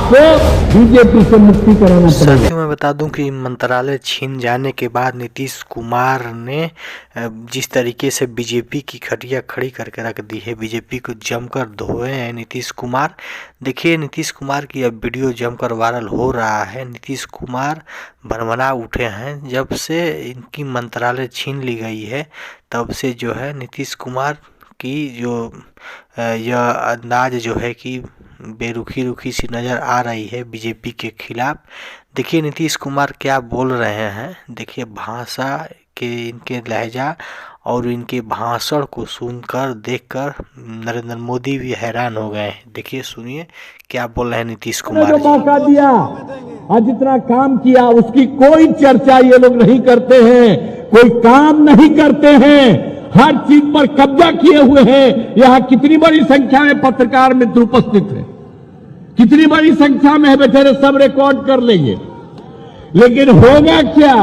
आपको बीजेपी से मुक्ति कराना पड़ेगा। साथियों मैं बता दूं कि मंत्रालय छीन जाने के बाद नीतीश कुमार ने जिस तरीके से बीजेपी की खटिया खड़ी करके रख दी है, बीजेपी को जमकर धोए हैं नीतीश कुमार। देखिए नीतीश कुमार की अब वीडियो जमकर वायरल हो रहा है। नीतीश कुमार भनभना उठे हैं। जब से इनकी मंत्रालय छीन ली गई है तब से जो है नीतीश कुमार की जो यह अंदाज जो है कि बेरुखी सी नज़र आ रही है बीजेपी के खिलाफ। देखिए नीतीश कुमार क्या बोल रहे हैं। देखिए भाषा के इनके लहजा और इनके भाषण को सुनकर देखकर नरेंद्र मोदी भी हैरान हो गए हैं। देखिए सुनिए क्या बोल रहे हैं नीतीश कुमार जो मौका दिया और जितना काम किया उसकी कोई चर्चा ये लोग नहीं करते हैं, कोई काम नहीं करते हैं, हर चीज पर कब्जा किए हुए हैं। यहाँ कितनी बड़ी संख्या में पत्रकार मित्र उपस्थित हैं, कितनी बड़ी संख्या में है, बेचारे सब रिकॉर्ड कर लेंगे। लेकिन होगा क्या,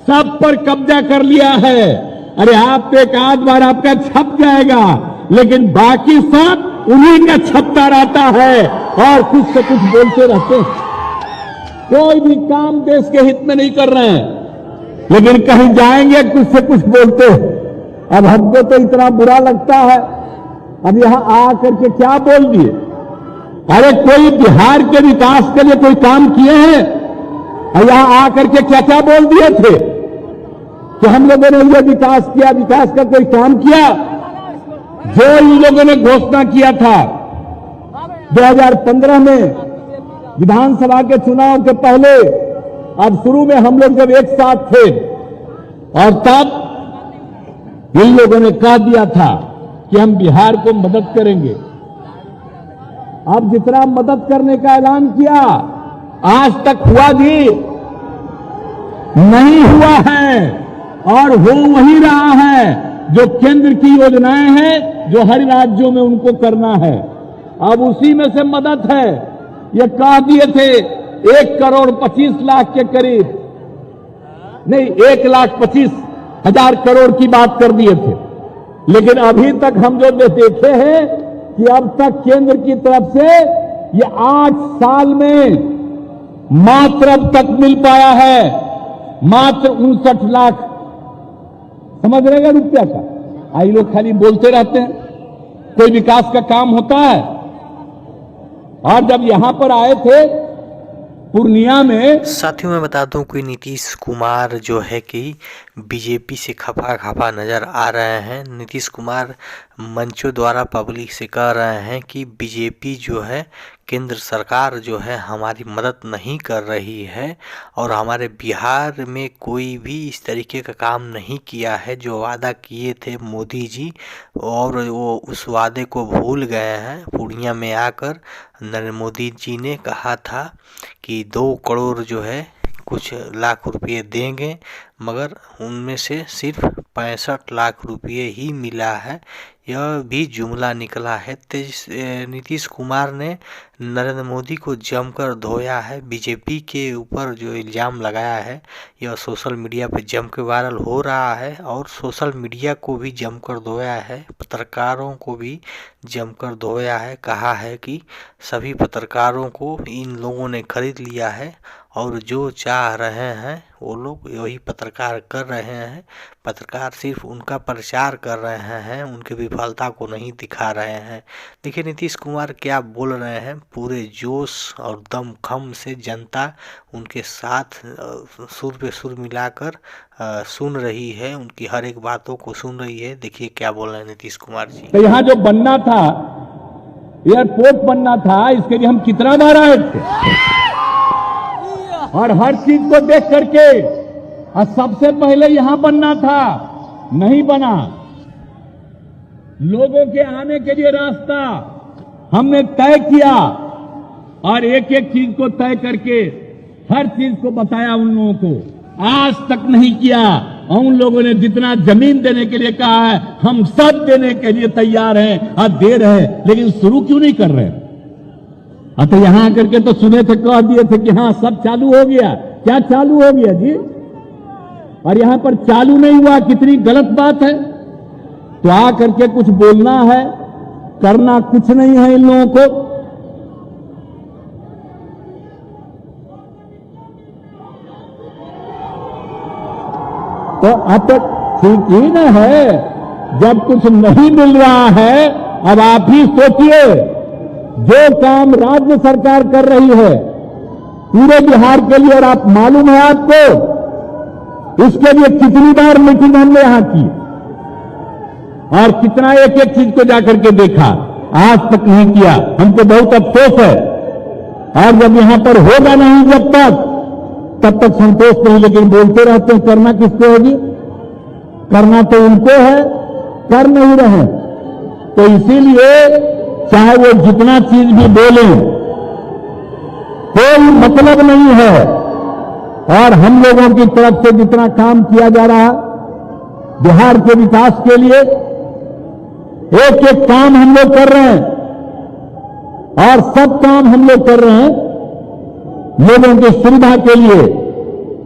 सब पर कब्जा कर लिया है। अरे आप एक आध बार आपका छप जाएगा, लेकिन बाकी सब उन्हीं का छपता रहता है और कुछ से कुछ बोलते रहते हैं। कोई भी काम देश के हित में नहीं कर रहे हैं, लेकिन कहीं जाएंगे कुछ से कुछ बोलते हैं। अब हमको तो इतना बुरा लगता है, अब यहां आकर के क्या बोल दिए। अरे कोई बिहार के विकास के लिए कोई काम किए हैं और यहां आकर के क्या क्या बोल दिए थे कि हम लोगों ने ये विकास किया, विकास का कोई काम किया। जो इन लोगों ने घोषणा किया था 2015 में विधानसभा के चुनाव के पहले, अब शुरू में हम लोग जब एक साथ थे और तब इन लोगों ने कह दिया था कि हम बिहार को मदद करेंगे। अब जितना मदद करने का ऐलान किया आज तक हुआ भी नहीं हुआ है और हो वही रहा है जो केंद्र की योजनाएं हैं, जो हर राज्यों में उनको करना है। अब उसी में से मदद है। ये कह दिए थे 1,25,00,000 के करीब, नहीं 1,25,000 करोड़ की बात कर दिए थे। लेकिन अभी तक हम जो देखे हैं कि अब तक केंद्र की तरफ से ये 8 साल में मात्र अब तक मिल पाया है मात्र 59 लाख, समझ रहेगा रुपया का। आई लोग खाली बोलते रहते हैं, कोई विकास का काम होता है। और जब यहां पर आए थे पूर्णिया में, साथियों मैं बता दूं कि नीतीश कुमार जो है कि बीजेपी से खफा खफा नज़र आ रहे हैं। नीतीश कुमार मंचों द्वारा पब्लिक से कह रहे हैं कि बीजेपी जो है, केंद्र सरकार जो है हमारी मदद नहीं कर रही है और हमारे बिहार में कोई भी इस तरीके का काम नहीं किया है जो वादा किए थे मोदी जी, और वो उस वादे को भूल गए हैं। पूर्णिया में आकर नरेंद्र मोदी जी ने कहा था कि 2 करोड़ जो है कुछ लाख रुपये देंगे, मगर उनमें से सिर्फ 65 लाख रुपये ही मिला है। यह भी जुमला निकला है। नीतीश कुमार ने नरेंद्र मोदी को जमकर धोया है। बीजेपी के ऊपर जो इल्ज़ाम लगाया है यह सोशल मीडिया पर जम के वायरल हो रहा है और सोशल मीडिया को भी जमकर धोया है, पत्रकारों को भी जमकर धोया है। कहा है कि सभी पत्रकारों को इन लोगों ने खरीद लिया है और जो चाह रहे हैं वो लोग वही पत्रकार कर रहे हैं। पत्रकार सिर्फ उनका प्रचार कर रहे हैं, उनकी विफलता को नहीं दिखा रहे हैं। देखिए नीतीश कुमार क्या बोल रहे हैं। पूरे जोश और दमखम से जनता उनके साथ सुर पे सुर मिलाकर सुन रही है, उनकी हर एक बातों को सुन रही है। देखिए क्या बोल रहे हैं नीतीश कुमार जी। तो यहाँ जो बनना था, एयरपोर्ट बनना था, इसके लिए हम कितना बार आए थे और हर चीज को देख करके, और सबसे पहले यहां बनना था, नहीं बना। लोगों के आने के लिए रास्ता हमने तय किया और एक एक चीज को तय करके हर चीज को बताया उन लोगों को। आज तक नहीं किया। उन लोगों ने जितना जमीन देने के लिए कहा है हम सब देने के लिए तैयार हैं और दे रहे हैं, लेकिन शुरू क्यों नहीं कर रहे। तो यहां आकर के तो सुने थे, कह दिए थे कि हाँ सब चालू हो गया। क्या चालू हो गया जी? और यहां पर चालू नहीं हुआ, कितनी गलत बात है। तो आ करके कुछ बोलना है, करना कुछ नहीं है इन लोगों को। अब तक ठीक ही न है, जब कुछ नहीं मिल रहा है। अब आप ही सोचिए, जो काम राज्य सरकार कर रही है पूरे बिहार के लिए, और आप मालूम है आपको इसके लिए कितनी बार मीटिंग हमने यहां की और कितना एक एक चीज को जाकर के देखा, आज तक नहीं किया। हमको बहुत अफसोस है। और जब यहां पर होगा नहीं जब तब तक संतोष नहीं, लेकिन बोलते रहते हैं। करना किसको होगी? करना तो उनको है, कर नहीं रहे। तो इसीलिए चाहे वो जितना चीज भी बोले कोई मतलब नहीं है। और हम लोगों की तरफ से जितना काम किया जा रहा है बिहार के विकास के लिए, एक एक काम हम लोग कर रहे हैं और सब काम हम लोग कर रहे हैं लोगों की सुविधा के लिए,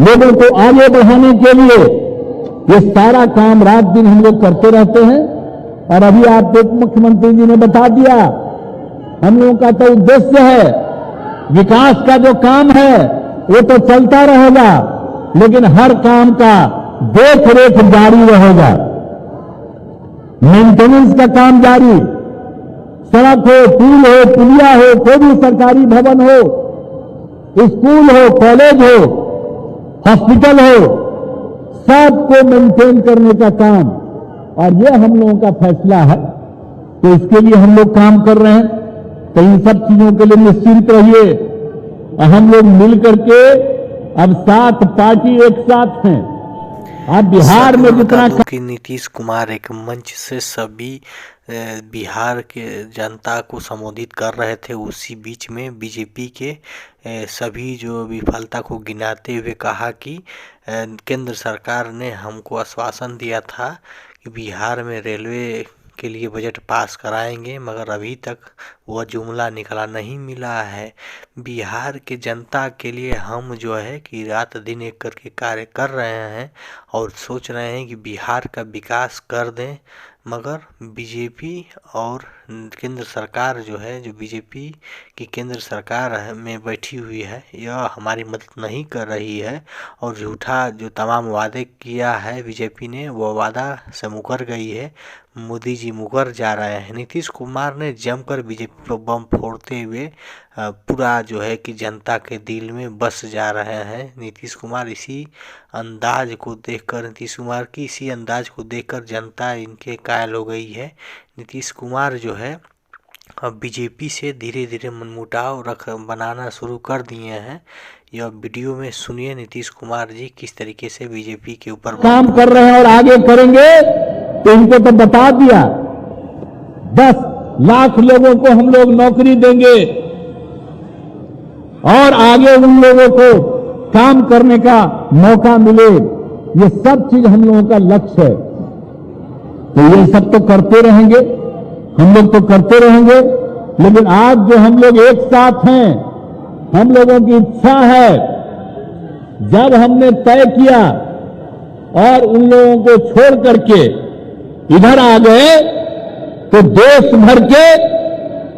लोगों को आगे बढ़ाने के लिए। ये सारा काम रात दिन हम लोग करते रहते हैं। और अभी आप मुख्यमंत्री जी ने बता दिया, हम लोगों का तो उद्देश्य है, विकास का जो काम है वो तो चलता रहेगा, लेकिन हर काम का देख रेख जारी रहेगा, मेंटेनेंस का काम जारी। सड़क हो, पुल हो, पुलिया हो, कोई भी सरकारी भवन हो, स्कूल हो, कॉलेज हो, हॉस्पिटल हो, सबको मेंटेन करने का काम। और ये हम लोगों का फैसला है, तो इसके लिए हम लोग काम कर रहे हैं। तो इन सब चीजों के लिए निश्चिंत रहिए। हम लोग मिल करके अब 7 पार्टी एक साथ हैं। अब बिहार में जितना कि नीतीश कुमार एक मंच से सभी बिहार के जनता को संबोधित कर रहे थे, उसी बीच में बीजेपी के सभी जो विफलता को गिनाते हुए कहा कि केंद्र सरकार ने हमको आश्वासन दिया था कि बिहार में रेलवे के लिए बजट पास कराएंगे, मगर अभी तक वह जुमला निकला नहीं मिला है। बिहार के जनता के लिए हम जो है कि रात दिन एक करके कार्य कर रहे हैं और सोच रहे हैं कि बिहार का विकास कर दें, मगर बीजेपी और केंद्र सरकार जो है, जो बीजेपी की केंद्र सरकार में बैठी हुई है, यह हमारी मदद नहीं कर रही है। और झूठा जो तमाम वादे किया है बीजेपी ने, वो वादा से मुकर गई है। मोदी जी मुकर जा रहे हैं। नीतीश कुमार ने जमकर बीजेपी पर बम फोड़ते हुए पूरा जो है कि जनता के दिल में बस जा रहे हैं। नीतीश कुमार इसी अंदाज को देखकर जनता इनके कायल हो गई है। नीतीश कुमार जो है अब बीजेपी से धीरे धीरे मनमुटाव बनाना शुरू कर दिए हैं। यह वीडियो में सुनिए नीतीश कुमार जी किस तरीके से बीजेपी के ऊपर काम कर रहे हैं और आगे करेंगे। तो इनको तो बता दिया, 10 लाख लोगों को हम लोग नौकरी देंगे और आगे उन लोगों को काम करने का मौका मिले। ये सब चीज हम लोगों का लक्ष्य है। तो ये सब तो करते रहेंगे, हम लोग तो करते रहेंगे। लेकिन आज जो हम लोग एक साथ हैं, हम लोगों की इच्छा है, जब हमने तय किया और उन लोगों को छोड़ करके इधर आ गए, तो देश भर के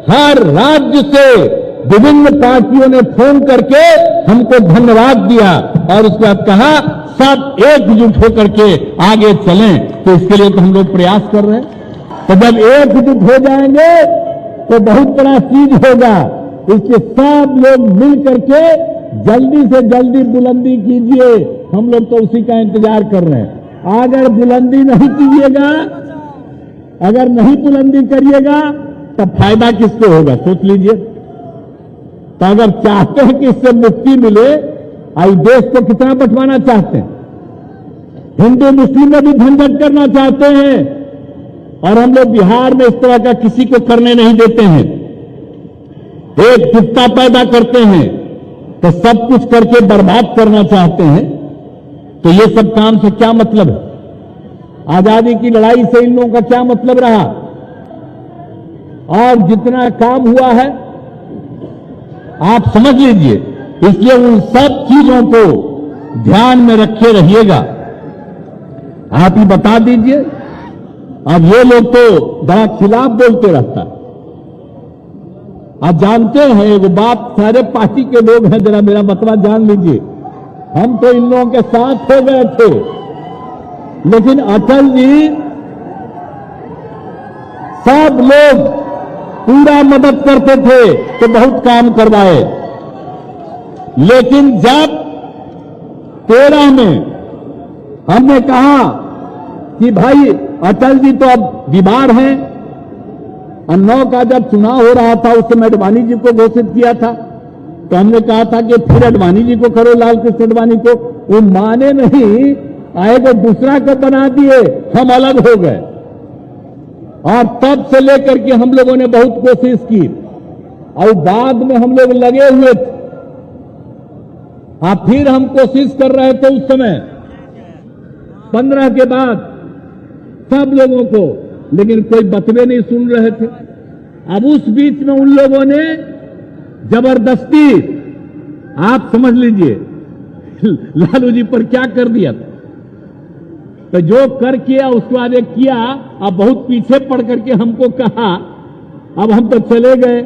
हर राज्य से विभिन्न पार्टियों ने फोन करके हमको धन्यवाद दिया और उसके बाद कहा सब एकजुट होकर के आगे चलें। तो इसके लिए तो हम लोग प्रयास कर रहे हैं। तो जब एकजुट हो जाएंगे तो बहुत बड़ा चीज होगा। इसलिए सब लोग मिल करके जल्दी से जल्दी बुलंदी कीजिए। हम लोग तो उसी का इंतजार कर रहे हैं। अगर बुलंदी नहीं कीजिएगा, अगर नहीं बुलंदी करिएगा, तब फायदा किसको होगा सोच लीजिए। तो अगर चाहते हैं कि इससे मुक्ति मिले, आई देश को कितना बंटवाना चाहते हैं, हिंदू मुस्लिम में भी झंझट करना चाहते हैं, और हम लोग बिहार में इस तरह का किसी को करने नहीं देते हैं। एक चिंता पैदा करते हैं तो सब कुछ करके बर्बाद करना चाहते हैं। तो ये सब काम से क्या मतलब है? आजादी की लड़ाई से इन लोगों का क्या मतलब रहा? और जितना काम हुआ है आप समझ लीजिए। इसलिए उन सब चीजों को ध्यान में रखे रहिएगा। आप ही बता दीजिए। अब ये लोग तो बड़ा खिलाफ बोलते रहता है। आप जानते हैं वो बात, सारे पार्टी के लोग हैं, जरा मेरा मतला जान लीजिए। हम तो इन लोगों के साथ हो गए थे लेकिन अटल जी सब लोग पूरा मदद करते थे तो बहुत काम करवाए। लेकिन जब 13 में हमने कहा कि भाई अटल जी तो अब बीमार हैं, और 9 का जब चुनाव हो रहा था उस समय अडवाणी जी को घोषित किया था, तो हमने कहा था कि फिर अडवाणी जी को करो, लाल कृष्ण अडवाणी को। वो माने नहीं, आएगा दूसरा को बना दिए, हम अलग हो गए। और तब से लेकर के हम लोगों ने बहुत कोशिश की, और बाद में हम लोग लगे हुए थे। फिर हम कोशिश कर रहे थे उस समय 15 के बाद सब लोगों को, लेकिन कोई बतवे नहीं सुन रहे थे। अब उस बीच में उन लोगों ने जबरदस्ती, आप समझ लीजिए, लालू जी पर क्या कर दिया था। तो जो कर किया उसके बाद एक किया, अब बहुत पीछे पड़ करके हमको कहा, अब हम तो चले गए।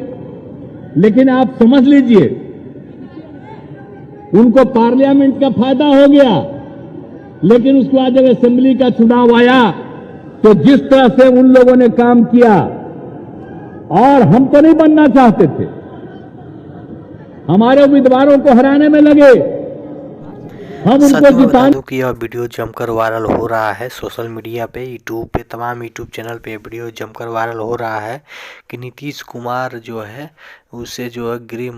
लेकिन आप समझ लीजिए, उनको पार्लियामेंट का फायदा हो गया, लेकिन उसके बाद जब असेंबली का चुनाव आया तो जिस तरह से उन लोगों ने काम किया, और हम तो नहीं बनना चाहते थे, हमारे उम्मीदवारों को हराने में लगे, हम उनको जिताने। कि यह वीडियो जमकर वायरल हो रहा है सोशल मीडिया पे, यूट्यूब पे, तमाम यूट्यूब चैनल पे वीडियो जमकर वायरल हो रहा है कि नीतीश कुमार जो है उससे जो है गृह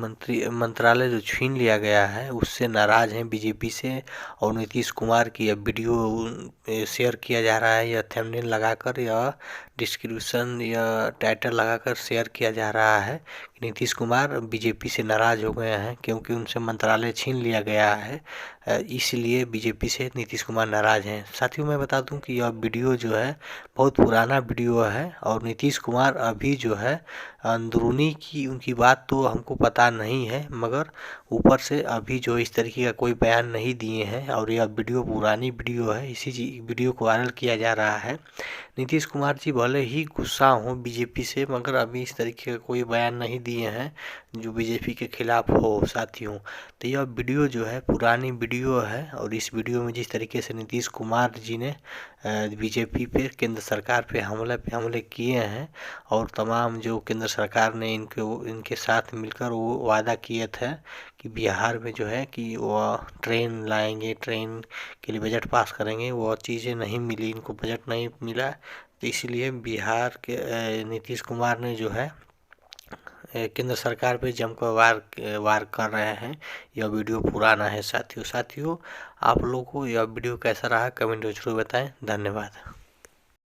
मंत्रालय जो छीन लिया गया है उससे नाराज हैं बीजेपी से। और नीतीश कुमार की यह वीडियो शेयर किया जा रहा है, यह थंबनेल लगाकर या डिस्क्रिप्शन या टाइटल लगाकर शेयर किया जा रहा है कि नीतीश कुमार बीजेपी से नाराज हो गए हैं क्योंकि उनसे मंत्रालय छीन लिया गया है, इसलिए बीजेपी से नीतीश कुमार नाराज हैं। साथियों, मैं बता दूं कि यह वीडियो जो है बहुत पुराना वीडियो है, और नीतीश कुमार अभी जो है अंदरूनी की उनकी बात तो हमको पता नहीं है, मगर ऊपर से अभी जो इस तरीके का कोई बयान नहीं दिए हैं, और यह वीडियो पुरानी वीडियो है, इसी वीडियो को वायरल किया जा रहा है। नीतीश कुमार जी भले ही गुस्सा हों बीजेपी से, मगर अभी इस तरीके का कोई बयान नहीं दिए हैं जो बीजेपी के खिलाफ हो। साथियों, तो यह वीडियो जो है पुरानी वीडियो है, और इस वीडियो में जिस तरीके से नीतीश कुमार जी ने बीजेपी पे, केंद्र सरकार पे हमले किए हैं, और तमाम जो केंद्र सरकार ने इनके साथ मिलकर वो वादा किए थे कि बिहार में जो है कि वो ट्रेन लाएंगे, ट्रेन के लिए बजट पास करेंगे, वो चीज़ें नहीं मिली, इनको बजट नहीं मिला। तो इसलिए बिहार के नीतीश कुमार ने जो है केंद्र सरकार पे जमकर वार कर रहे हैं। यह वीडियो पुराना है साथियों। आप लोगों को यह वीडियो कैसा रहा कमेंट में जरूर बताएं। धन्यवाद।